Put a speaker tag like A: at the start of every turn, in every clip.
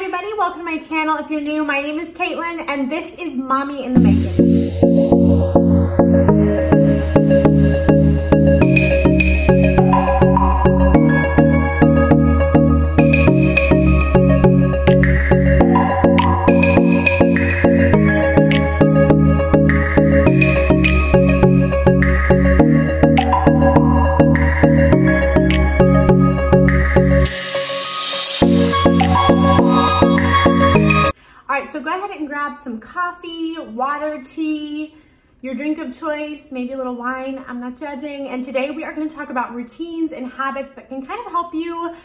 A: everybody, welcome to my channel. If you're new, my name is Caitlin and this is Mommy in the Making. So go ahead and grab some coffee, water, tea, your drink of choice, maybe a little wine. I'm not judging. And today we are going to talk about routines and habits that can kind of help you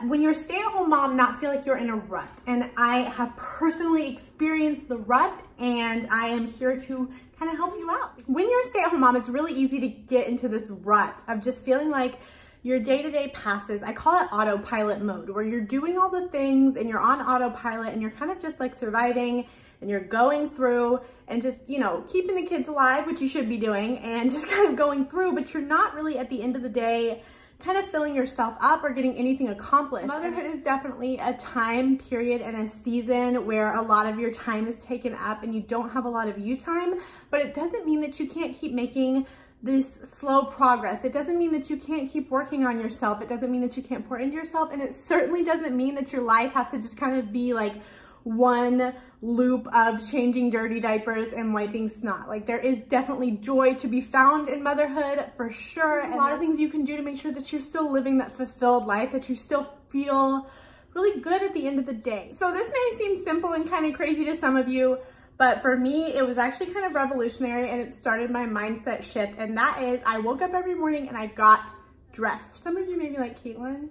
A: when you're a stay-at-home mom not feel like you're in a rut. And I have personally experienced the rut and I am here to kind of help you out. When you're a stay-at-home mom, it's really easy to get into this rut of just feeling like your day-to-day passes. I call it autopilot mode, where you're doing all the things and you're on autopilot and you're kind of just like surviving and you're going through and just, you know, keeping the kids alive, which you should be doing, and just kind of going through, but you're not really at the end of the day kind of filling yourself up or getting anything accomplished. Motherhood is definitely a time period and a season where a lot of your time is taken up and you don't have a lot of you time, but it doesn't mean that you can't keep making this slow progress. It doesn't mean that you can't keep working on yourself. It doesn't mean that you can't pour into yourself. And it certainly doesn't mean that your life has to just kind of be like one loop of changing dirty diapers and wiping snot. Like, there is definitely joy to be found in motherhood for sure. And a lot of things you can do to make sure that you're still living that fulfilled life, that you still feel really good at the end of the day. So this may seem simple and kind of crazy to some of you, but for me, it was actually kind of revolutionary and it started my mindset shift. And that is, I woke up every morning and I got dressed. Some of you may be like, Caitlin,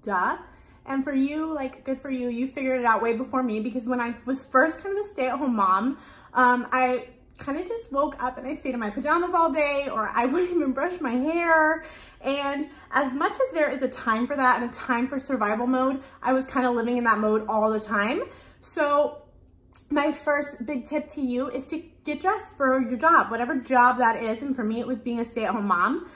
A: duh. And for you, like, good for you. You figured it out way before me, because when I was first kind of a stay-at-home mom, I kind of just woke up and I stayed in my pajamas all day, or I wouldn't even brush my hair. And as much as there is a time for that and a time for survival mode, I was kind of living in that mode all the time. So my first big tip to you is to get dressed for your job, whatever job that is. And for me, it was being a stay-at-home mom.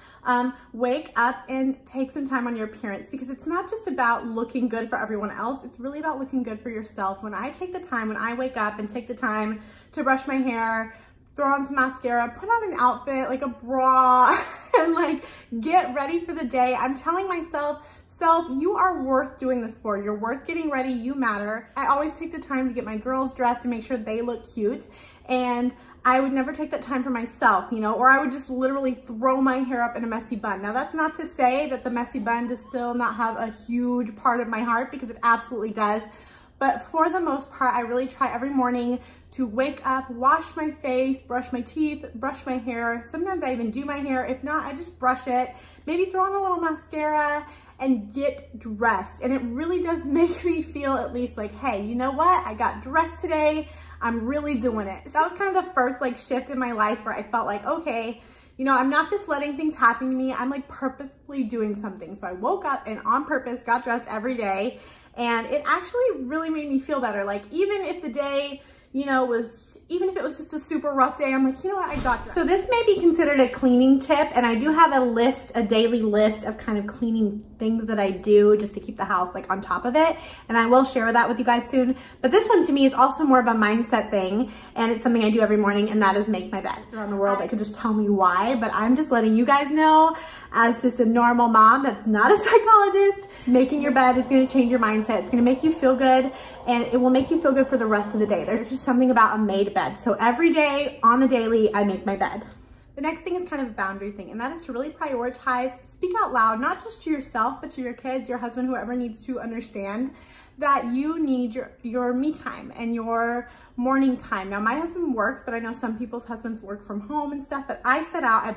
A: Wake up and take some time on your appearance, because it's not just about looking good for everyone else. It's really about looking good for yourself. When I take the time, when I wake up and take the time to brush my hair, throw on some mascara, put on an outfit, like a bra, and like get ready for the day, I'm telling myself, you are worth doing this for. You're worth getting ready. You matter. I always take the time to get my girls dressed and make sure they look cute. And I would never take that time for myself, you know, or I would just literally throw my hair up in a messy bun. Now, that's not to say that the messy bun does still not have a huge part of my heart, because it absolutely does. But for the most part, I really try every morning to wake up, wash my face, brush my teeth, brush my hair. Sometimes I even do my hair. If not, I just brush it, maybe throw on a little mascara and get dressed. And it really does make me feel at least like, hey, you know what? I got dressed today. I'm really doing it. That was kind of the first like shift in my life where I felt like, okay, you know, I'm not just letting things happen to me. I'm like purposefully doing something. So I woke up and on purpose got dressed every day. And it actually really made me feel better. Like, even if the day, you know, even if it was just a super rough day, I'm like, you know what, I got dressed. So this may be considered a cleaning tip, and I do have a daily list of kind of cleaning things that I do just to keep the house like on top of it. And I will share that with you guys soon. But this one to me is also more of a mindset thing, and it's something I do every morning, and that is make my bed. Around the world that could just tell me why, but I'm just letting you guys know, as just a normal mom that's not a psychologist, making your bed is gonna change your mindset. It's gonna make you feel good, and it will make you feel good for the rest of the day. There's just something about a made bed. So every day on the daily, I make my bed. The next thing is kind of a boundary thing, and that is to really prioritize, speak out loud, not just to yourself, but to your kids, your husband, whoever needs to understand that you need your me time and your morning time. Now, my husband works, but I know some people's husbands work from home and stuff, but I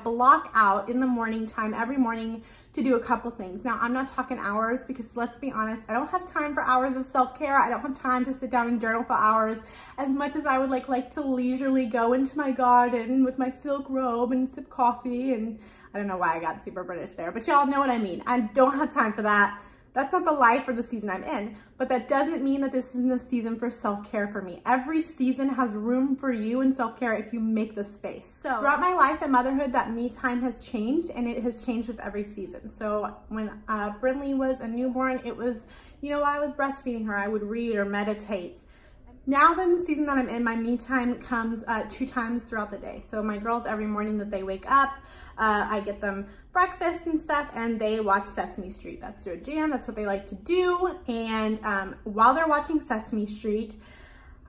A: block out in the morning time every morning to do a couple things. Now, I'm not talking hours, because let's be honest, I don't have time for hours of self-care. I don't have time to sit down and journal for hours, as much as I would like to leisurely go into my garden with my silk robe and sip coffee. And I don't know why I got super British there, but y'all know what I mean. I don't have time for that. That's not the life or the season I'm in. but that doesn't mean that this isn't a season for self-care for me. Every season has room for you in self-care if you make the space. So throughout my life and motherhood, that me time has changed, and it has changed with every season. So when Brinley was a newborn, it was, you know, while I was breastfeeding her, I would read or meditate. Now then, the season that I'm in, my me time comes 2 times throughout the day. So my girls, every morning that they wake up, I get them breakfast and stuff, and they watch Sesame Street. That's their jam. That's what they like to do. And while they're watching Sesame Street,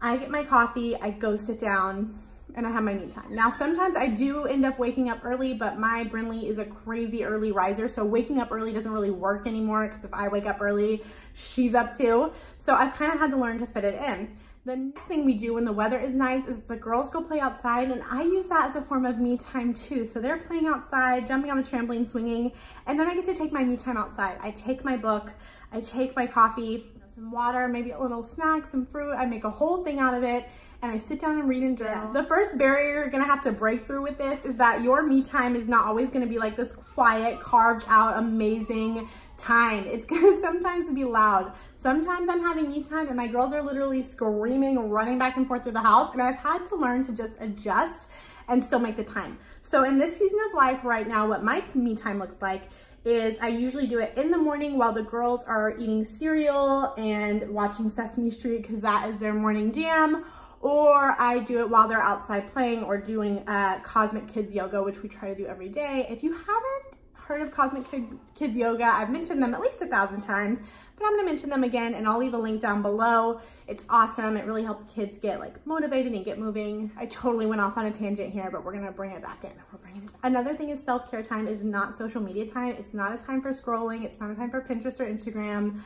A: I get my coffee, I go sit down, and I have my me time. Now, sometimes I do end up waking up early, but my Brinley is a crazy early riser, so waking up early doesn't really work anymore, because if I wake up early, she's up too. So I've kind of had to learn to fit it in. The next thing we do when the weather is nice is the girls go play outside, and I use that as a form of me time too. So they're playing outside, jumping on the trampoline, swinging, and then I get to take my me time outside. I take my book, I take my coffee, some water, maybe a little snack, some fruit. I make a whole thing out of it, and I sit down and read and journal. The first barrier you're gonna have to break through with this is that your me time is not always gonna be like this quiet, carved out, amazing time. It's gonna sometimes be loud. Sometimes I'm having me time and my girls are literally screaming, running back and forth through the house, and I've had to learn to just adjust and still make the time. So in this season of life right now, what my me time looks like is I usually do it in the morning while the girls are eating cereal and watching Sesame Street, because that is their morning jam, or I do it while they're outside playing or doing Cosmic Kids Yoga, which we try to do every day. If you haven't heard of Cosmic Kids Yoga, I've mentioned them at least 1,000 times, but I'm gonna mention them again, and I'll leave a link down below. It's awesome. It really helps kids get like motivated and get moving. I totally went off on a tangent here, but we're gonna bring it back in. We're bringing it back. Another thing is self-care time is not social media time. It's not a time for scrolling. It's not a time for Pinterest or Instagram.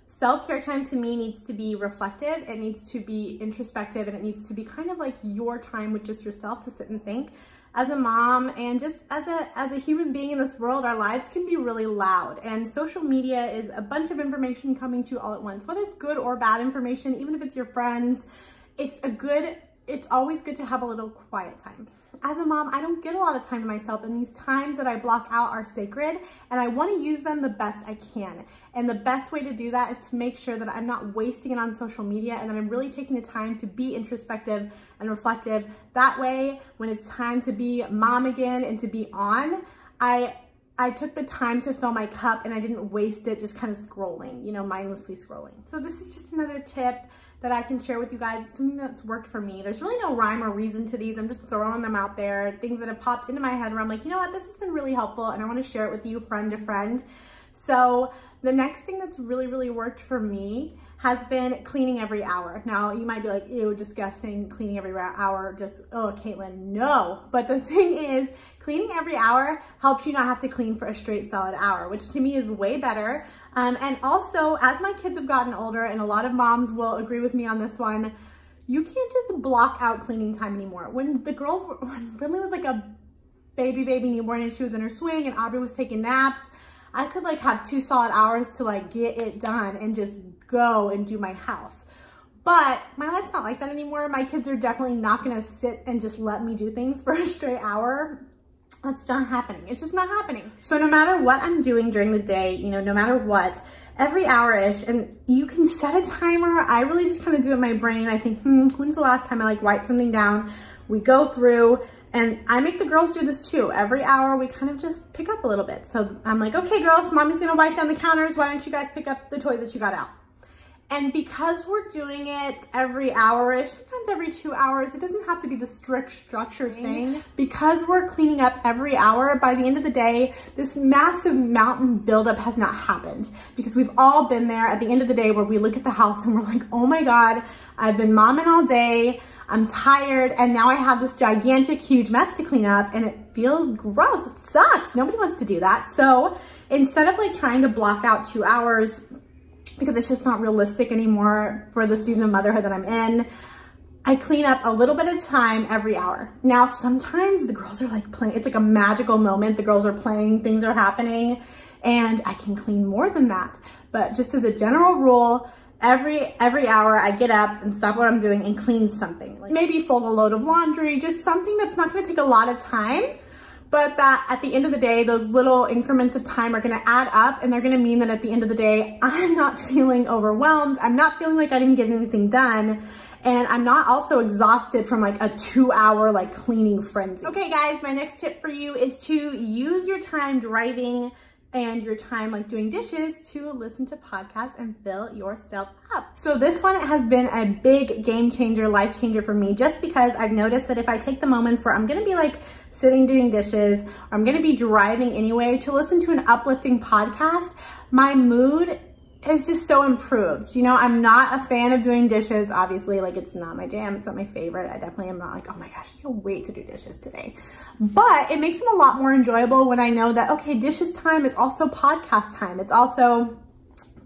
A: Self-care time to me needs to be reflective. It needs to be introspective, and it needs to be kind of like your time with just yourself to sit and think. As a mom and just as a human being in this world, our lives can be really loud, and social media is a bunch of information coming to you all at once, whether it's good or bad information. Even if it's your friends, it's always good to have a little quiet time. As a mom, I don't get a lot of time to myself, and these times that I block out are sacred, and I want to use them the best I can. And the best way to do that is to make sure that I'm not wasting it on social media, and that I'm really taking the time to be introspective and reflective. That way, when it's time to be mom again and to be on, I took the time to fill my cup, and I didn't waste it just kind of scrolling, you know, mindlessly scrolling. So this is just another tip that I can share with you guys. It's something that's worked for me. There's really no rhyme or reason to these. I'm just throwing them out there, things that have popped into my head where I'm like, you know what, this has been really helpful, and I want to share it with you, friend to friend. So the next thing that's really, really worked for me has been cleaning every hour. Now, you might be like, ew, disgusting, cleaning every hour, just, oh, Caitlin, no. But the thing is, cleaning every hour helps you not have to clean for a straight solid hour, which to me is way better. And also, as my kids have gotten older, and a lot of moms will agree with me on this one, you can't just block out cleaning time anymore. When Brinley was like a baby newborn and she was in her swing and Aubrey was taking naps, I could like have 2 solid hours to like get it done and just go and do my house. But my life's not like that anymore. My kids are definitely not gonna sit and just let me do things for a straight hour. That's not happening. It's just not happening. So no matter what I'm doing during the day, you know, no matter what, every hour-ish, and you can set a timer. I really just kind of do it in my brain. I think, when's the last time I like write something down? We go through, and I make the girls do this too. Every hour we kind of just pick up a little bit. So I'm like, okay girls, mommy's gonna wipe down the counters. Why don't you guys pick up the toys that you got out? And because we're doing it every hour-ish, sometimes every 2 hours, it doesn't have to be the strict structured thing. Because we're cleaning up every hour, by the end of the day, this massive mountain buildup has not happened. Because we've all been there at the end of the day where we look at the house and we're like, oh my God, I've been momming all day, I'm tired, and now I have this gigantic, huge mess to clean up, and it feels gross, it sucks. Nobody wants to do that. So instead of like trying to block out 2 hours, because it's just not realistic anymore for the season of motherhood that I'm in, I clean up a little bit of time every hour. Now, sometimes the girls are like playing, it's like a magical moment. The girls are playing, things are happening, and I can clean more than that. But just as a general rule, every hour I get up and stop what I'm doing and clean something. Like maybe fold a load of laundry, just something that's not gonna take a lot of time, but that at the end of the day, those little increments of time are gonna add up, and they're gonna mean that at the end of the day, I'm not feeling overwhelmed. I'm not feeling like I didn't get anything done. And I'm not also exhausted from like a 2-hour like cleaning frenzy. Okay guys, my next tip for you is to use your time driving and your time like doing dishes to listen to podcasts and fill yourself up. So this one has been a big game changer, life changer for me, just because I've noticed that if I take the moments where I'm gonna be like sitting doing dishes, or I'm gonna be driving anyway, to listen to an uplifting podcast, my mood is just so improved. You know, I'm not a fan of doing dishes, obviously, like it's not my jam, it's not my favorite. I definitely am not like, oh my gosh, I can't wait to do dishes today. But it makes them a lot more enjoyable when I know that, okay, dishes time is also podcast time. It's also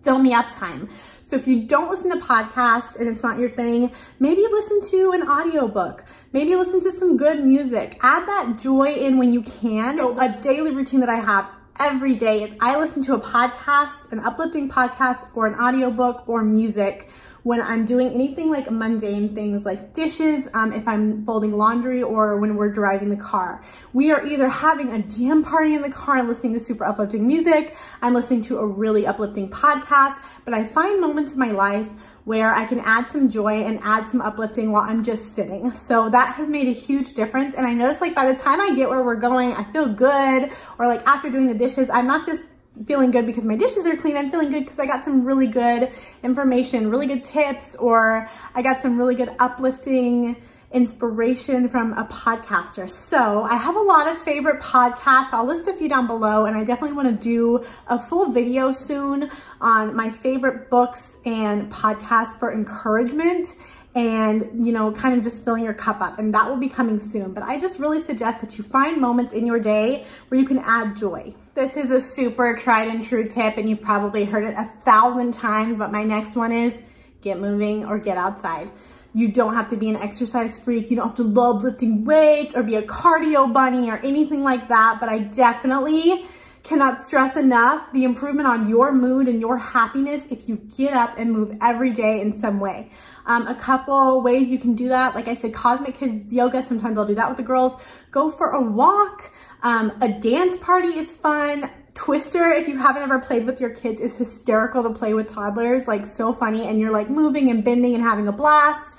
A: fill me up time. So if you don't listen to podcasts and it's not your thing, maybe listen to an audiobook. Maybe listen to some good music. Add that joy in when you can. So a daily routine that I have every day is I listen to a podcast, an uplifting podcast, or an audiobook or music when I'm doing anything like mundane things like dishes, if I'm folding laundry, or when we're driving the car. We are either having a jam party in the car and listening to super uplifting music, I'm listening to a really uplifting podcast, but I find moments in my life where I can add some joy and add some uplifting while I'm just sitting. So that has made a huge difference. And I notice like by the time I get where we're going, I feel good. Or like after doing the dishes, I'm not just feeling good because my dishes are clean. I'm feeling good because I got some really good information, really good tips, or I got some really good uplifting inspiration from a podcaster. So I have a lot of favorite podcasts. I'll list a few down below, and I definitely want to do a full video soon on my favorite books and podcasts for encouragement and, you know, kind of just filling your cup up, and that will be coming soon. But I just really suggest that you find moments in your day where you can add joy. This is a super tried and true tip, and you've probably heard it 1,000 times, but my next one is get moving or get outside. You don't have to be an exercise freak. You don't have to love lifting weights or be a cardio bunny or anything like that. But I definitely cannot stress enough the improvement on your mood and your happiness if you get up and move every day in some way. A couple ways you can do that. Like I said, Cosmic Kids Yoga. Sometimes I'll do that with the girls. Go for a walk. A dance party is fun. Twister, if you haven't ever played with your kids, is hysterical to play with toddlers. Like so funny, and you're like moving and bending and having a blast.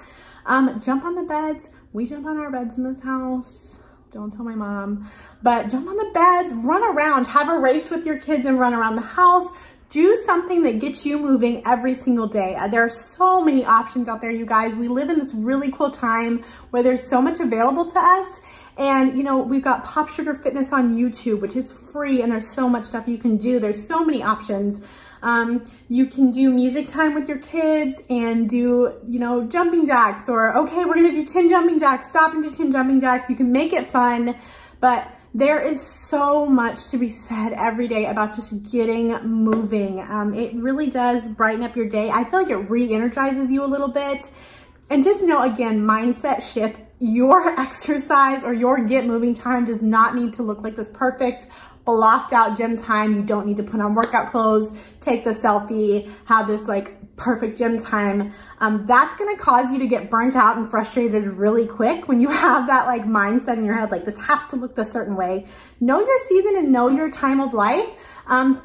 A: Jump on the beds. We jump on our beds in this house. Don't tell my mom, but jump on the beds, run around, have a race with your kids and run around the house. Do something that gets you moving every single day. There are so many options out there, you guys. We live in this really cool time where there's so much available to us. And, you know, we've got Pop Sugar Fitness on YouTube, which is free, and there's so much stuff you can do. There's so many options. You can do music time with your kids and do, you know, jumping jacks, or, okay, we're gonna do 10 jumping jacks, stop and do 10 jumping jacks. You can make it fun, but there is so much to be said every day about just getting moving. It really does brighten up your day. I feel like it re-energizes you a little bit. And just know, again, mindset shift. Your exercise or your get moving time does not need to look like this perfect blocked out gym time. You don't need to put on workout clothes, take the selfie, have this like perfect gym time. That's gonna cause you to get burnt out and frustrated really quick when you have that like mindset in your head, like this has to look a certain way. Know your season and know your time of life.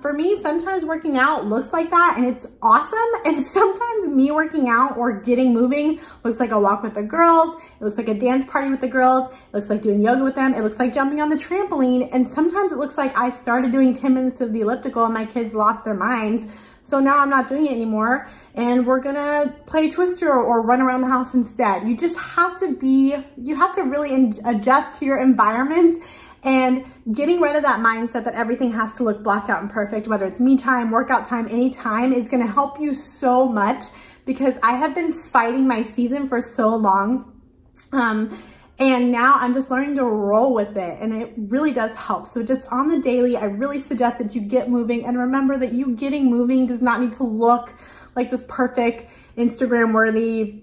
A: For me, sometimes working out looks like that and it's awesome. And sometimes me working out or getting moving looks like a walk with the girls. It looks like a dance party with the girls. It looks like doing yoga with them. It looks like jumping on the trampoline. And sometimes it looks like I started doing 10 minutes of the elliptical and my kids lost their minds. So now I'm not doing it anymore and we're gonna play Twister or run around the house instead. You just have to really adjust to your environment, and getting rid of that mindset that everything has to look blocked out and perfect, whether it's me time, workout time, any time, is gonna help you so much, because I have been fighting my season for so long. And now I'm just learning to roll with it, and it really does help. So just on the daily, I really suggest that you get moving, and remember that you getting moving does not need to look like this perfect Instagram worthy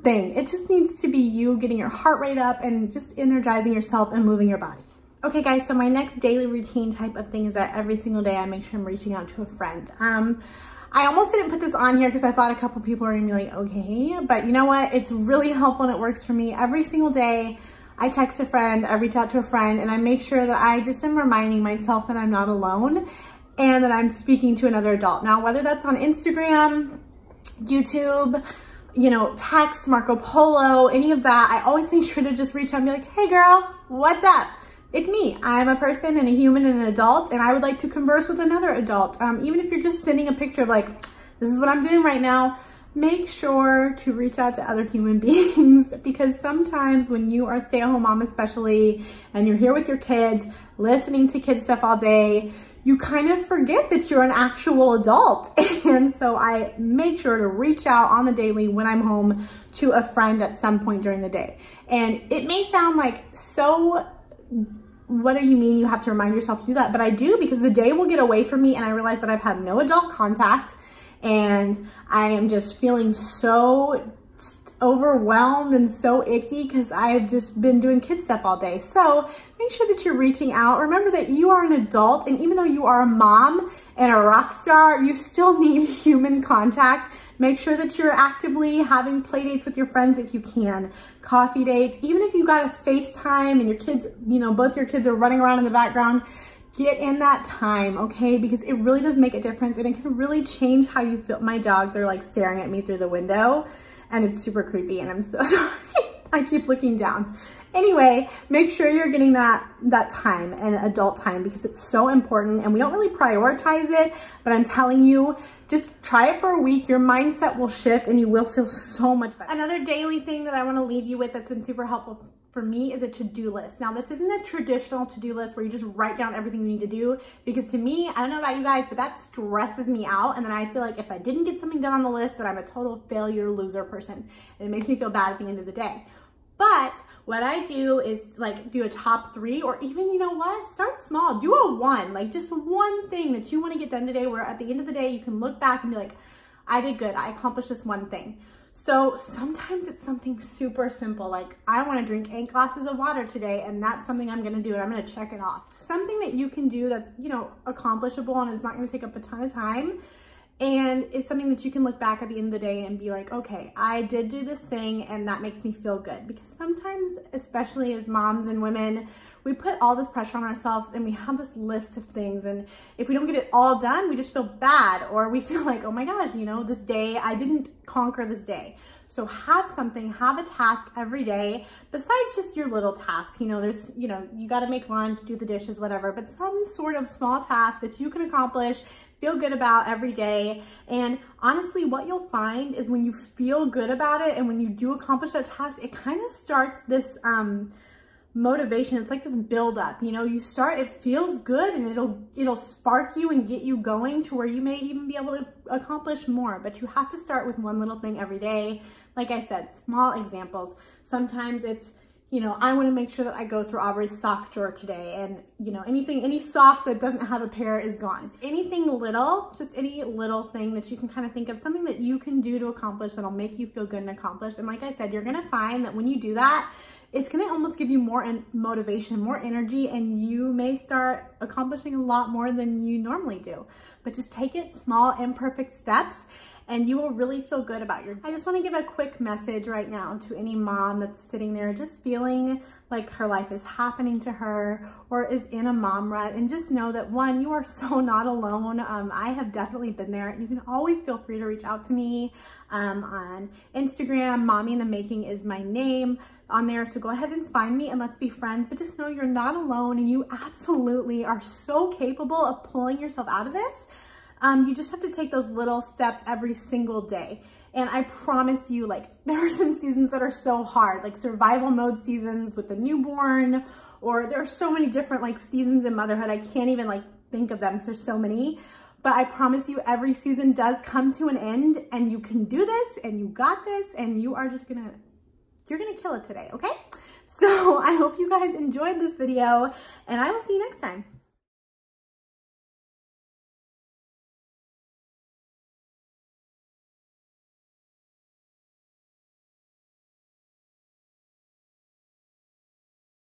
A: thing. It just needs to be you getting your heart rate up and just energizing yourself and moving your body. Okay guys, so my next daily routine type of thing is that every single day I make sure I'm reaching out to a friend. I almost didn't put this on here because I thought a couple people were gonna be like, okay, but you know what? It's really helpful and it works for me. Every single day, I text a friend, I reach out to a friend, and I make sure that I just am reminding myself that I'm not alone and that I'm speaking to another adult. Now, whether that's on Instagram, YouTube, you know, text, Marco Polo, any of that, I always make sure to just reach out and be like, hey girl, what's up? It's me. I'm a person and a human and an adult, and I would like to converse with another adult. Even if you're just sending a picture of like, this is what I'm doing right now, make sure to reach out to other human beings, because sometimes when you are a stay-at-home mom especially, and you're here with your kids, listening to kid stuff all day, you kind of forget that you're an actual adult. And so I make sure to reach out on the daily when I'm home to a friend at some point during the day. And it may sound like, so what do you mean you have to remind yourself to do that? But I do, because the day will get away from me and I realize that I've had no adult contact and I am just feeling so overwhelmed and so icky because I've just been doing kid stuff all day. So make sure that you're reaching out. Remember that you are an adult, and even though you are a mom and a rock star, you still need human contact. Make sure that you're actively having play dates with your friends if you can, coffee dates, even if you got a FaceTime and your kids, you know, both your kids are running around in the background, get in that time, okay? Because it really does make a difference and it can really change how you feel. My dogs are like staring at me through the window and it's super creepy and I'm so sorry. I keep looking down. Anyway, make sure you're getting that time and adult time, because it's so important and we don't really prioritize it, but I'm telling you, just try it for a week. Your mindset will shift and you will feel so much better. Another daily thing that I want to leave you with that's been super helpful for me is a to-do list. Now, this isn't a traditional to-do list where you just write down everything you need to do, because to me, I don't know about you guys, but that stresses me out. And then I feel like if I didn't get something done on the list, that I'm a total failure, loser person. And it makes me feel bad at the end of the day. But what I do is like do a top 3, or even, you know what, start small, do a 1, like just one thing that you want to get done today, where at the end of the day, you can look back and be like, I did good, I accomplished this one thing. So sometimes it's something super simple, like I want to drink 8 glasses of water today, and that's something I'm going to do, and I'm going to check it off. Something that you can do that's, you know, accomplishable and it's not going to take up a ton of time. And it's something that you can look back at the end of the day and be like, okay, I did do this thing and that makes me feel good. Because sometimes, especially as moms and women, we put all this pressure on ourselves and we have this list of things. And if we don't get it all done, we just feel bad, or we feel like, oh my gosh, you know, this day, I didn't conquer this day. So have something, have a task every day besides just your little tasks. You know, there's, you know, you got to make lunch, do the dishes, whatever, but some sort of small task that you can accomplish, feel good about every day. And honestly, what you'll find is when you feel good about it and when you do accomplish that task, it kind of starts this motivation. It's like this build up, you know, you start, it feels good and it'll spark you and get you going to where you may even be able to accomplish more. But you have to start with one little thing every day. Like I said, small examples. Sometimes it's, you know, I want to make sure that I go through Aubrey's sock drawer today, and, you know, any sock that doesn't have a pair is gone. Just anything little, just any little thing that you can kind of think of, something that you can do to accomplish that'll make you feel good and accomplished. And like I said, you're going to find that when you do that, it's going to almost give you more motivation, more energy, and you may start accomplishing a lot more than you normally do. But just take it small, imperfect steps, and you will really feel good about your. I just want to give a quick message right now to any mom that's sitting there just feeling like her life is happening to her or is in a mom rut, and just know that, one, you are so not alone. I have definitely been there, and you can always feel free to reach out to me on Instagram. Mommy in the Making is my name on there, so go ahead and find me and let's be friends. But just know you're not alone, and you absolutely are so capable of pulling yourself out of this. You just have to take those little steps every single day. And I promise you, like, there are some seasons that are so hard, like survival mode seasons with the newborn, or there are so many different like seasons in motherhood. I can't even like think of them because there's so many. But I promise you, every season does come to an end, and you can do this, and you got this, and you are just you're gonna kill it today, okay? So I hope you guys enjoyed this video, and I will see you next time.